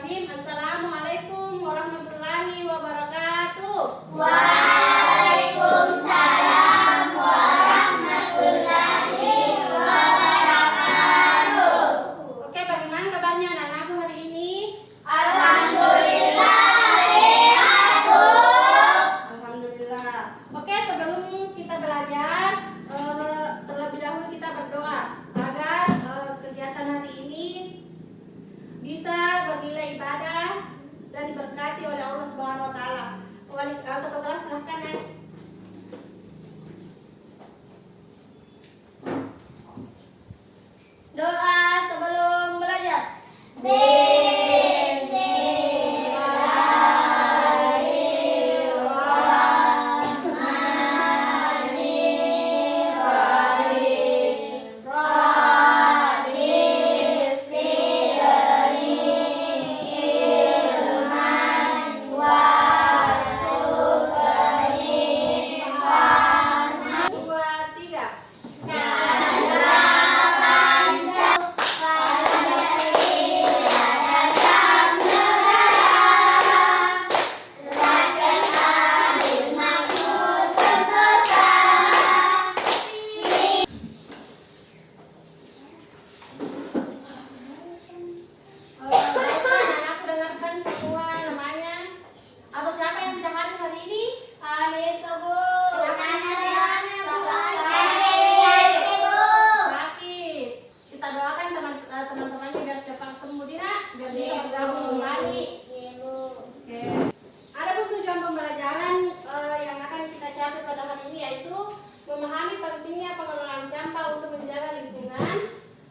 Bismillahirrahmanirrahim. Assalamualaikum warahmatullahi wabarakatuh. Waalaikumsalam warahmatullahi wabarakatuh. Oke, bagaimana kabarnya anak-anakku hari ini? Alhamdulillah sehat, Bu. Alhamdulillah. Oke, sebelum kita belajar, terlebih dahulu kita berdoa agar kegiatan hari ini bisa bernilai ibadah dan diberkati oleh Allah Subhanahu wa taala. Ketua kelas silahkan, Nek. Doa sebelum belajar. Anak-anak dengarkan semua namanya. Atau siapa yang tidak hadir hari ini? Sakit. Kita doakan teman-temannya biar cepat sembuh, Dina, biar bisa bergabung kembali. Oke. Adapun tujuan pembelajaran yang akan kita capai pada hari ini yaitu memahami pentingnya pengelolaan sampah untuk menjaga lingkungan,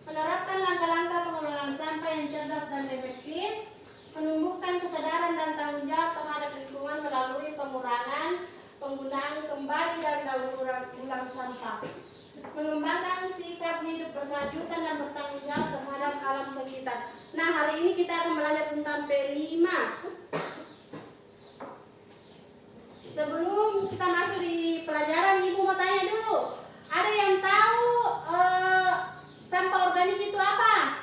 menerapkan langkah-langkah pengelolaan sampah yang cerdas dan efektif, menumbuhkan kesadaran dan tanggung jawab terhadap lingkungan melalui pengurangan penggunaan kembali dan daur ulang sampah, mengembangkan sikap hidup berkelanjutan dan bertanggung jawab terhadap alam sekitar. Nah, hari ini kita akan belajar tentang P5. Sebelum kita masuk di pelajaran, Ibu mau tanya dulu. Ada yang tahu sampah organik itu apa?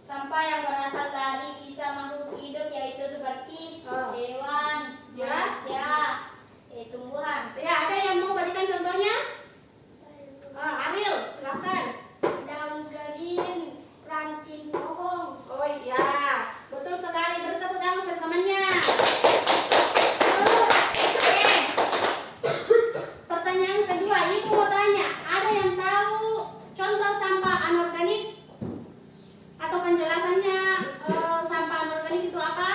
Sampah yang berasal dari sisa makhluk hidup yaitu seperti hewan, Ya. manusia, tumbuhan. Ya, ada yang mau berikan contohnya? Ariel, silakan. Daun kering, ranting pohon. Oh iya, betul sekali. Beri tepuk tangan untuk temannya. Oke. Pertanyaan kedua, Ibu mau tanya. Ada yang tahu contoh sampah anorganik? Atau penjelasannya sampah anorganik itu apa?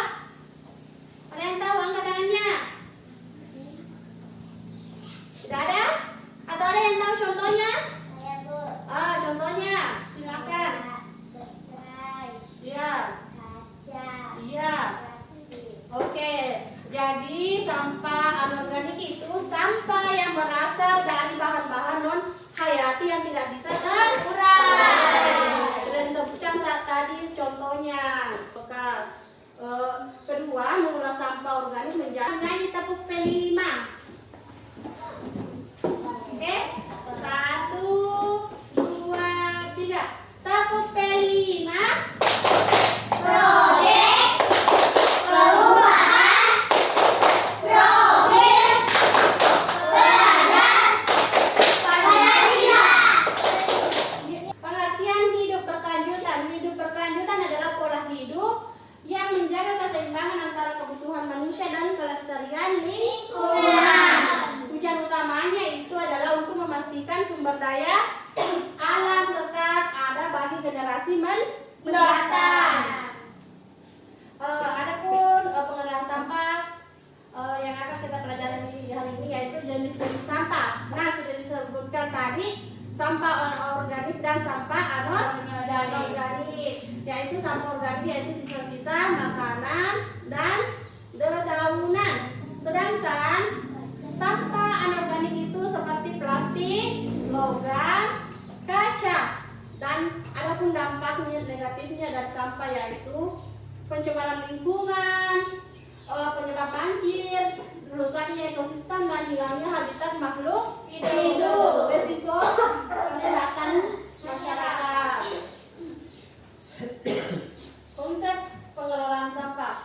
Ada yang tahu? Angkat tangannya. Tidak ada? Atau ada yang tahu contohnya? Saya, Bu. Contohnya, silakan. Baterai, Iya, kaca, iya. plastik. Oke, jadi sampah anorganik itu sampah yang berasal dari bahan-bahan non hayati yang tidak bisa terurai. Sudah disebutkan saat tadi contohnya bekas. Kedua, mengolah sampah organik menjadi nyanyi tepuk P5. Oke, 1, 2, 3. Tepuk P5. Proyek perumahan, proyek badan penelitian. Pengertian hidup berkelanjutan. Hidup berkelanjutan adalah pola hidup yang menjaga keseimbangan antara kebutuhan manusia dan kelestarian lingkungan. Tujuan utamanya itu adalah untuk memastikan sumber daya alam tetap ada bagi generasi mendatang. Adapun pengelolaan sampah yang akan kita pelajari hari ini yaitu jenis-jenis sampah. Nah, sudah disebutkan tadi sampah organik dan sampah anorganik. Yaitu sampah organik yaitu sisa-sisa makanan dan dedaunan. Sedangkan sampah anorganik itu seperti plastik, logam, kaca. Dan adapun dampaknya negatifnya dari sampah yaitu pencemaran lingkungan, penyebab banjir, rusaknya ekosistem dan hilangnya habitat makhluk hidup. Resiko kesehatan masyarakat. Konsep pengelolaan sampah.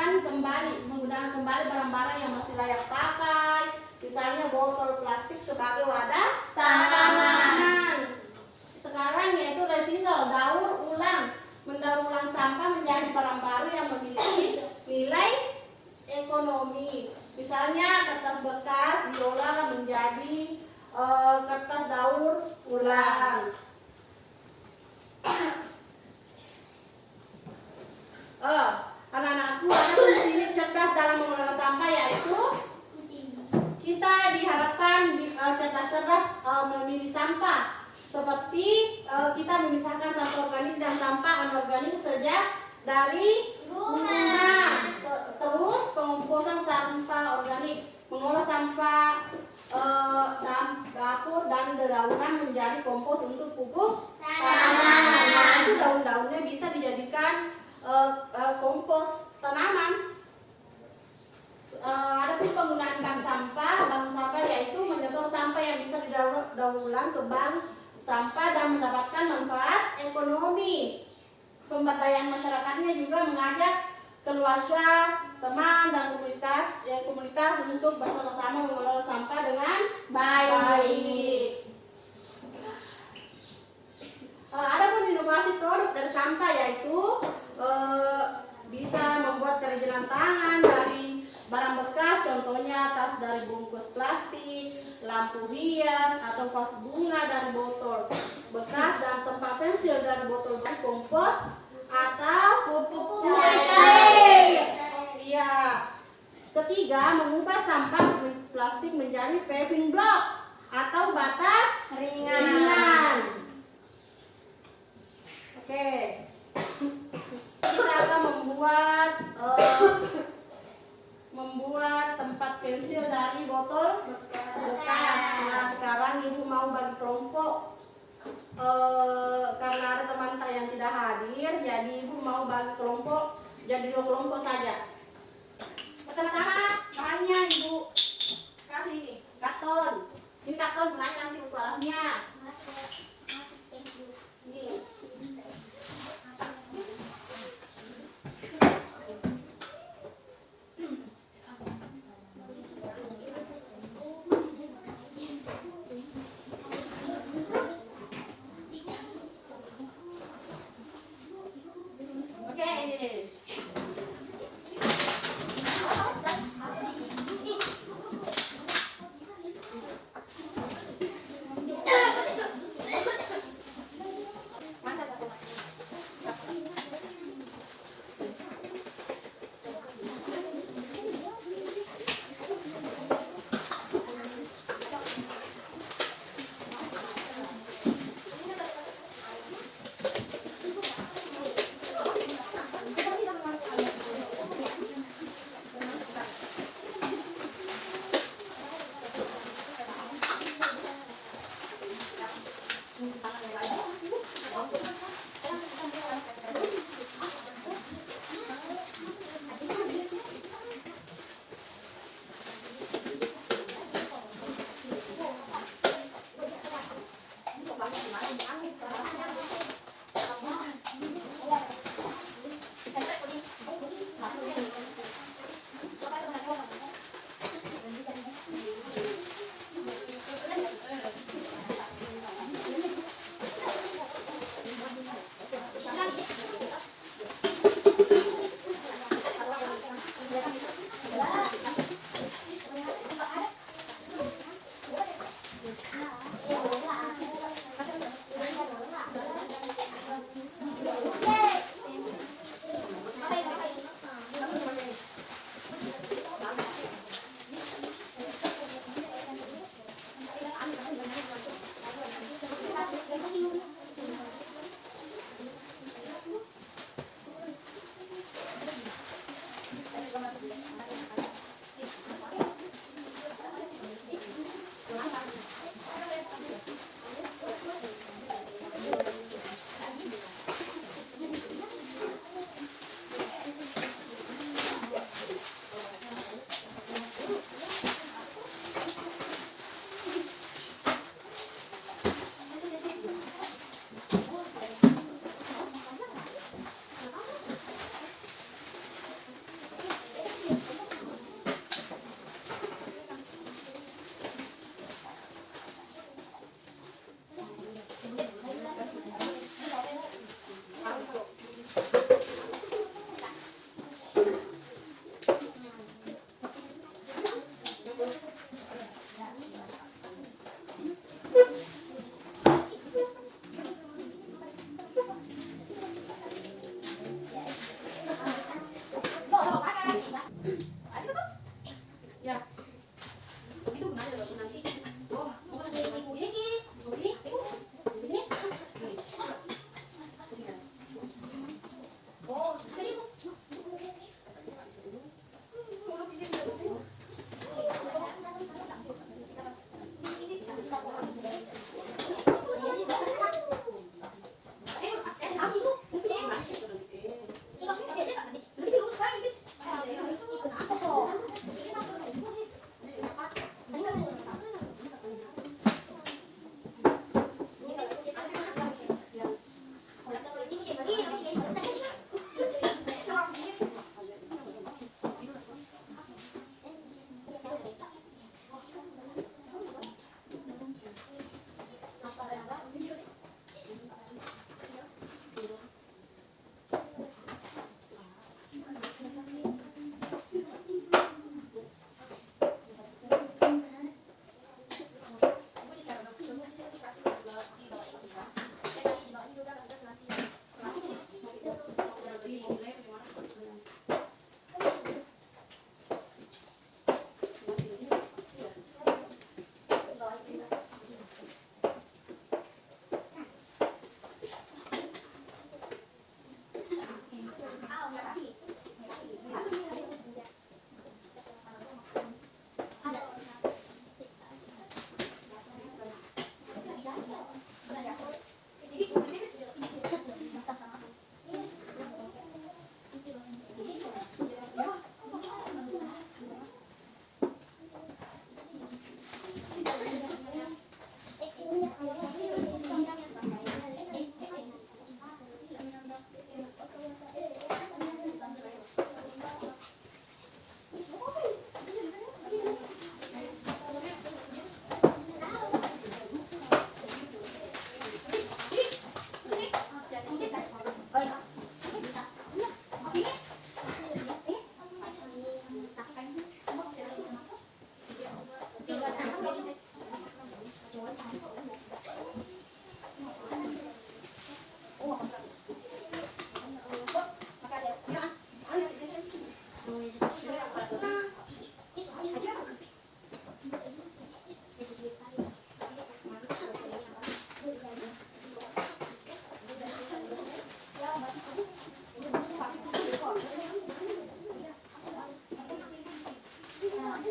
menggunakan kembali barang-barang yang masih layak pakai, misalnya botol plastik sebagai wadah tanaman. Sekarang yaitu recycle, daur ulang, mendaur ulang sampah menjadi barang baru yang memiliki nilai ekonomi. Misalnya kertas bekas diolah menjadi kertas daur ulang. Anak-anakku ada di sini cerdas dalam mengelola sampah, yaitu kita diharapkan cerdas-cerdas memilih sampah, seperti kita memisahkan sampah organik dan sampah anorganik sejak dari rumah. Terus pengomposan sampah organik, mengolah sampah dapur dan dedaunan menjadi kompos untuk pupuk tanaman. Nah, itu daun-daunnya bisa dijadikan kompos tanaman. Adapun penggunaan bank sampah yaitu menyetor sampah yang bisa didaur ulang ke bank sampah dan mendapatkan manfaat ekonomi. Pemberdayaan masyarakatnya juga mengajak keluarga, teman, dan komunitas untuk bersama-sama mengelola sampah dengan baik. Adapun inovasi produk dari sampah yaitu bisa membuat kerajinan tangan dari barang bekas, contohnya tas dari bungkus plastik, lampu hias, atau vas bunga dari botol bekas, dan tempat pensil dari botol dan kompos atau pupuk cair. Iya. Ketiga, mengubah sampah plastik menjadi paving block atau bata ringan. Oke. Kita akan membuat tempat pensil dari botol bekas. Nah, sekarang ibu mau bagi kelompok. Karena ada teman saya yang tidak hadir, jadi ibu mau bagi kelompok, jadi 2 kelompok saja. Pertama-tama bahannya ibu kasih ini karton. Ini karton gunanya nanti untuk alasnya. Ini. Oke, ini.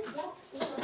Ya,